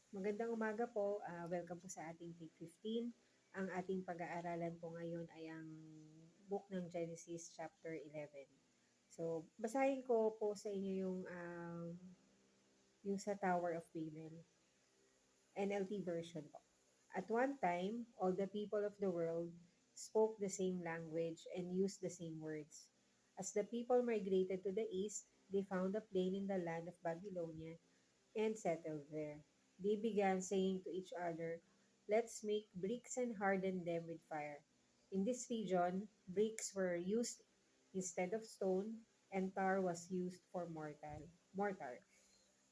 Magandang umaga po. Welcome po sa ating Take 15. Ang ating pag-aaralan po ngayon ay ang book ng Genesis chapter 11. So, basahin ko po sa inyo yung sa Tower of Babel, NLT version po. At one time, all the people of the world spoke the same language and used the same words. As the people migrated to the east, they found a plain in the land of Babylonia and settled there. They began saying to each other, "Let's make bricks and harden them with fire." In this region, bricks were used instead of stone, and tar was used for mortar.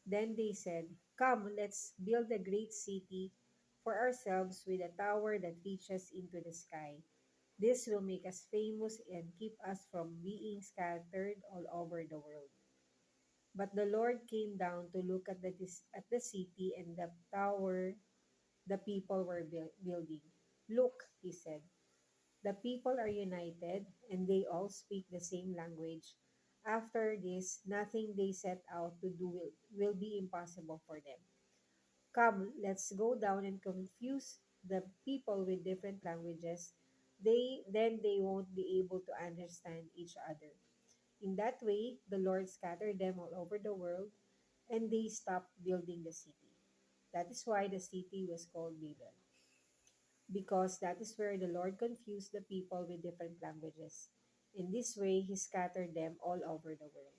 Then they said, "Come, let's build a great city for ourselves with a tower that reaches into the sky. This will make us famous and keep us from being scattered all over the world." But the Lord came down to look at the city and the tower the people were building. "Look," he said, "the people are united and they all speak the same language. After this, nothing they set out to do will be impossible for them. Come, let's go down and confuse the people with different languages. Then they won't be able to understand each other." In that way, the Lord scattered them all over the world, and they stopped building the city. That is why the city was called Babel, because that is where the Lord confused the people with different languages. In this way, he scattered them all over the world.